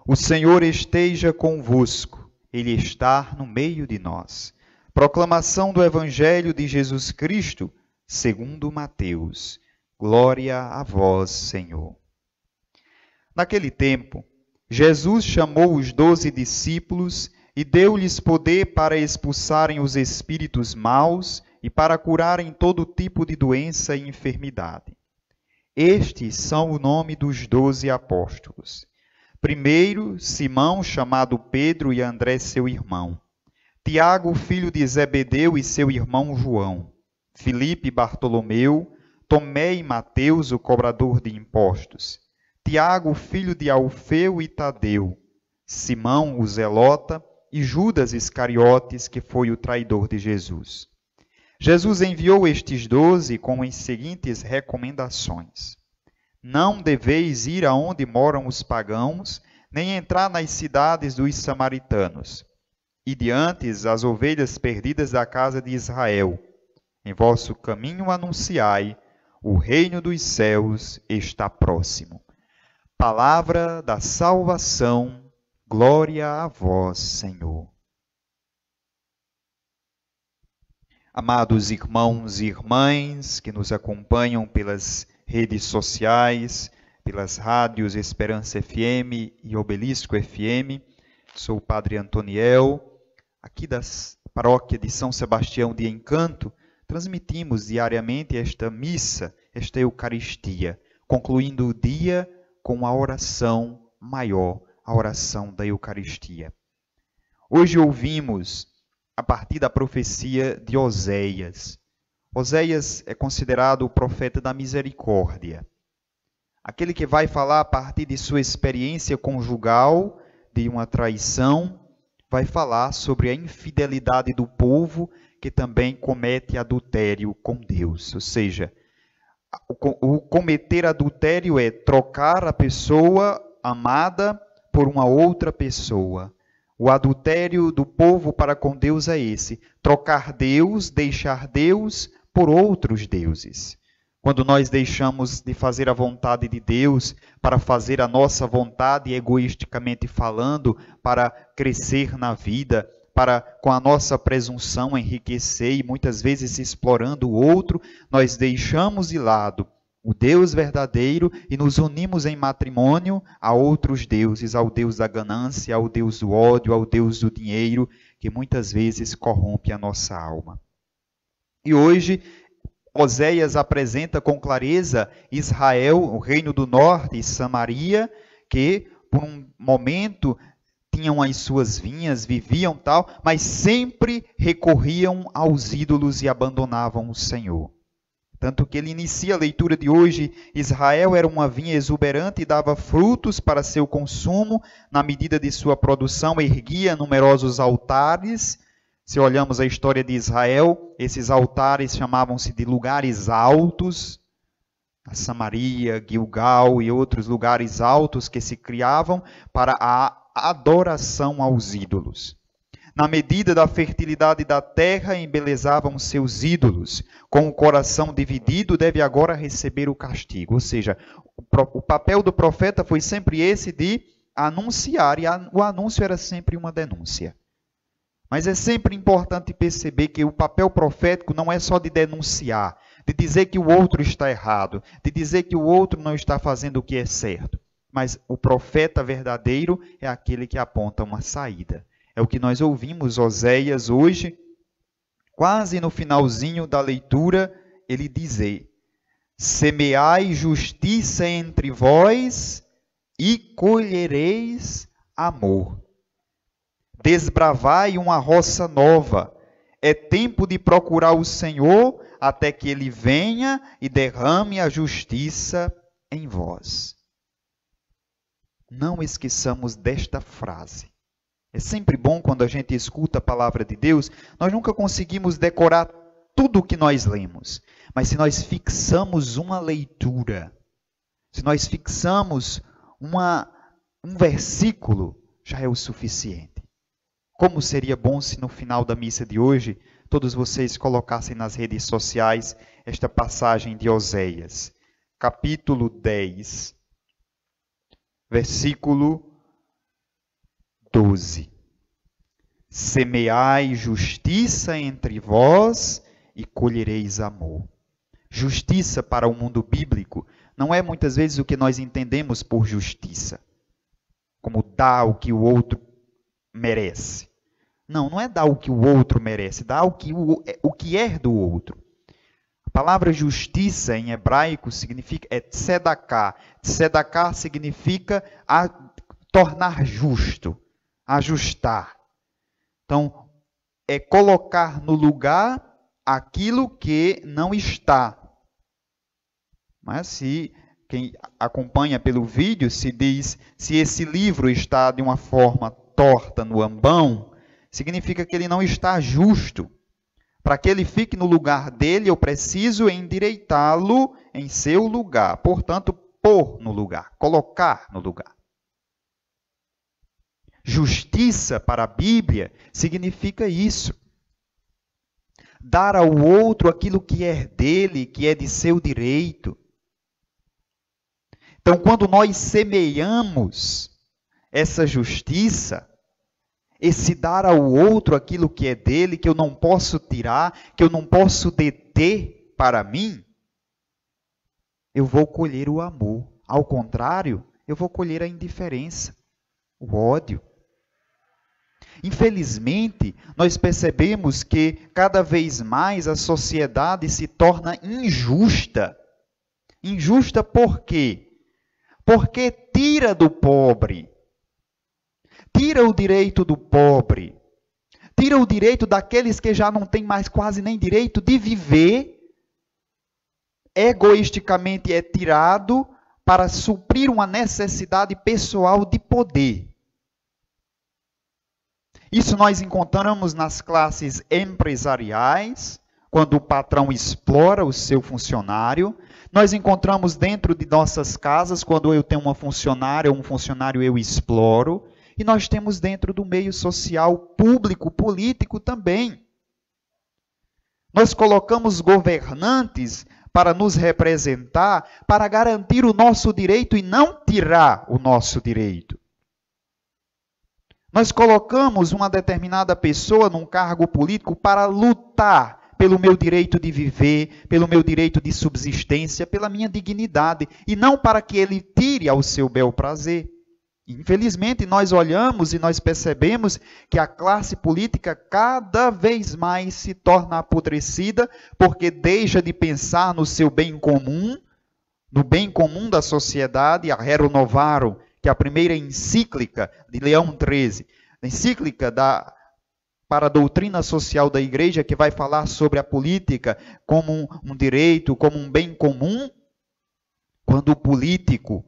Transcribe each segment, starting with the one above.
O Senhor esteja convosco, Ele está no meio de nós. Proclamação do Evangelho de Jesus Cristo, segundo Mateus. Glória a vós, Senhor. Naquele tempo, Jesus chamou os 12 discípulos e deu-lhes poder para expulsarem os espíritos maus e para curarem todo tipo de doença e enfermidade. Estes são o nome dos 12 apóstolos. Primeiro, Simão, chamado Pedro, e André, seu irmão. Tiago, filho de Zebedeu, e seu irmão João. Filipe e Bartolomeu. Tomé e Mateus, o cobrador de impostos. Tiago, filho de Alfeu e Tadeu. Simão, o zelota, e Judas Iscariotes, que foi o traidor de Jesus. Jesus enviou estes 12 com as seguintes recomendações: não deveis ir aonde moram os pagãos, nem entrar nas cidades dos samaritanos. Ide antes as ovelhas perdidas da casa de Israel. Em vosso caminho anunciai, o reino dos céus está próximo. Palavra da salvação, glória a vós, Senhor. Amados irmãos e irmãs que nos acompanham pelas redes sociais, pelas rádios Esperança FM e Obelisco FM. Sou o Padre Antoniel, aqui da paróquia de São Sebastião de Encanto. Transmitimos diariamente esta missa, esta Eucaristia, concluindo o dia com a oração maior, a oração da Eucaristia. Hoje ouvimos a partir da profecia de Oséias. Oséias é considerado o profeta da misericórdia. Aquele que vai falar a partir de sua experiência conjugal, de uma traição, vai falar sobre a infidelidade do povo que também comete adultério com Deus. Ou seja, o cometer adultério é trocar a pessoa amada por uma outra pessoa. O adultério do povo para com Deus é esse: trocar Deus, deixar Deus por outros deuses. Quando nós deixamos de fazer a vontade de Deus para fazer a nossa vontade, egoisticamente falando, para crescer na vida, para com a nossa presunção enriquecer e muitas vezes explorando o outro, nós deixamos de lado o Deus verdadeiro e nos unimos em matrimônio a outros deuses, ao Deus da ganância, ao Deus do ódio, ao Deus do dinheiro, que muitas vezes corrompe a nossa alma. E hoje, Oséias apresenta com clareza Israel, o reino do norte, e Samaria, que por um momento tinham as suas vinhas, viviam tal, mas sempre recorriam aos ídolos e abandonavam o Senhor. Tanto que ele inicia a leitura de hoje: Israel era uma vinha exuberante e dava frutos para seu consumo, na medida de sua produção, erguia numerosos altares. Se olhamos a história de Israel, esses altares chamavam-se de lugares altos. A Samaria, Gilgal e outros lugares altos que se criavam para a adoração aos ídolos. Na medida da fertilidade da terra, embelezavam seus ídolos. Com o coração dividido, deve agora receber o castigo. Ou seja, o papel do profeta foi sempre esse de anunciar, e o anúncio era sempre uma denúncia. Mas é sempre importante perceber que o papel profético não é só de denunciar, de dizer que o outro está errado, de dizer que o outro não está fazendo o que é certo. Mas o profeta verdadeiro é aquele que aponta uma saída. É o que nós ouvimos Oséias hoje, quase no finalzinho da leitura, ele dizer: semeai justiça entre vós e colhereis amor. Desbravai uma roça nova. É tempo de procurar o Senhor até que Ele venha e derrame a justiça em vós. Não esqueçamos desta frase. É sempre bom quando a gente escuta a palavra de Deus. Nós nunca conseguimos decorar tudo o que nós lemos. Mas se nós fixamos uma leitura, se nós fixamos um versículo, já é o suficiente. Como seria bom se no final da missa de hoje, todos vocês colocassem nas redes sociais esta passagem de 12. Semeai justiça entre vós e colhereis amor. Justiça para o mundo bíblico não é muitas vezes o que nós entendemos por justiça, como dar o que o outro merece. Não, não é dar o que o outro merece, dar o que é do outro. A palavra justiça em hebraico significa tzedaká. Tzedaká significa tornar justo, ajustar. Então, é colocar no lugar aquilo que não está. Mas se quem acompanha pelo vídeo se diz, se esse livro está de uma forma torta no ambão, significa que ele não está justo. Para que ele fique no lugar dele, eu preciso endireitá-lo em seu lugar. Portanto, pôr no lugar, colocar no lugar. Justiça para a Bíblia significa isso. Dar ao outro aquilo que é dele, que é de seu direito. Então, quando nós semeamos essa justiça, esse dar ao outro aquilo que é dele, que eu não posso tirar, que eu não posso deter para mim, eu vou colher o amor. Ao contrário, eu vou colher a indiferença, o ódio. Infelizmente, nós percebemos que cada vez mais a sociedade se torna injusta. Injusta por quê? Porque tira do pobre, tira o direito do pobre, tira o direito daqueles que já não têm mais quase nem direito de viver, egoisticamente é tirado para suprir uma necessidade pessoal de poder. Isso nós encontramos nas classes empresariais, quando o patrão explora o seu funcionário. Nós encontramos dentro de nossas casas, quando eu tenho uma funcionária ou um funcionário eu exploro. E nós temos dentro do meio social, público, político também. Nós colocamos governantes para nos representar, para garantir o nosso direito e não tirar o nosso direito. Nós colocamos uma determinada pessoa num cargo político para lutar pelo meu direito de viver, pelo meu direito de subsistência, pela minha dignidade, e não para que ele tire ao seu bel prazer. Infelizmente, nós olhamos e nós percebemos que a classe política cada vez mais se torna apodrecida, porque deixa de pensar no seu bem comum, no bem comum da sociedade. A Rerum Novarum, que é a primeira encíclica de Leão XIII, a encíclica para a doutrina social da igreja, que vai falar sobre a política como um direito, como um bem comum. Quando o político,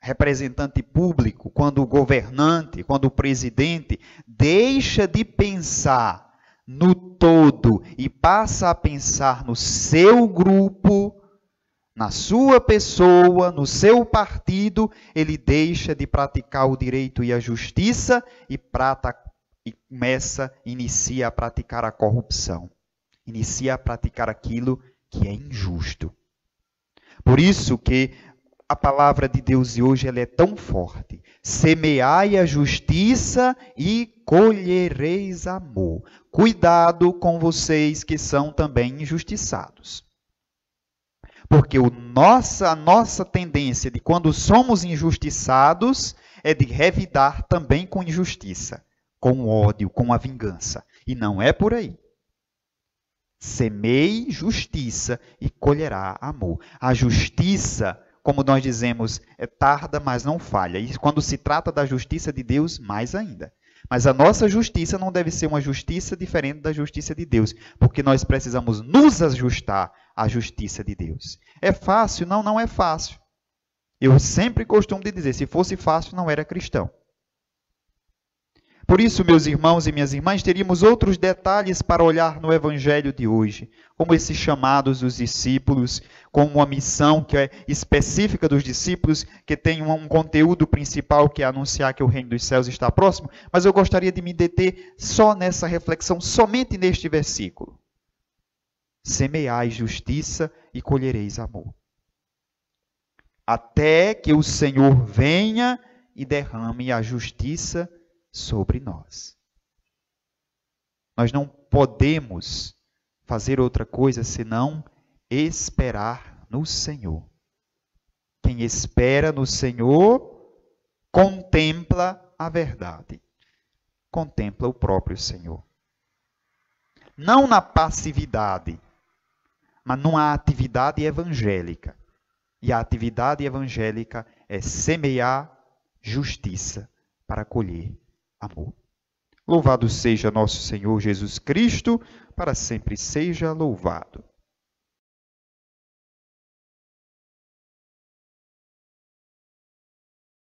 representante público, quando o governante, quando o presidente deixa de pensar no todo e passa a pensar no seu grupo, na sua pessoa, no seu partido, ele deixa de praticar o direito e a justiça e inicia a praticar a corrupção. Inicia a praticar aquilo que é injusto. Por isso que a palavra de Deus de hoje ela é tão forte. Semeai a justiça e colhereis amor. Cuidado com vocês que são também injustiçados. Porque a nossa tendência de quando somos injustiçados é de revidar também com injustiça, com ódio, com a vingança. E não é por aí. Semeie justiça e colherá amor. A justiça, como nós dizemos, é tarda, mas não falha. E quando se trata da justiça de Deus, mais ainda. Mas a nossa justiça não deve ser uma justiça diferente da justiça de Deus, porque nós precisamos nos ajustar à justiça de Deus. É fácil? Não, não é fácil. Eu sempre costumo dizer, se fosse fácil, não era cristão. Por isso, meus irmãos e minhas irmãs, teríamos outros detalhes para olhar no Evangelho de hoje, como esses chamados dos discípulos, como uma missão que é específica dos discípulos, que tem um conteúdo principal que é anunciar que o reino dos céus está próximo, mas eu gostaria de me deter só nessa reflexão, somente neste versículo. Semeai justiça e colhereis amor. Até que o Senhor venha e derrame a justiça sobre nós. Nós não podemos fazer outra coisa senão esperar no Senhor. Quem espera no Senhor contempla a verdade. Contempla o próprio Senhor. Não na passividade, mas numa atividade evangélica. E a atividade evangélica é semear justiça para colher amor. Louvado seja nosso Senhor Jesus Cristo, para sempre seja louvado.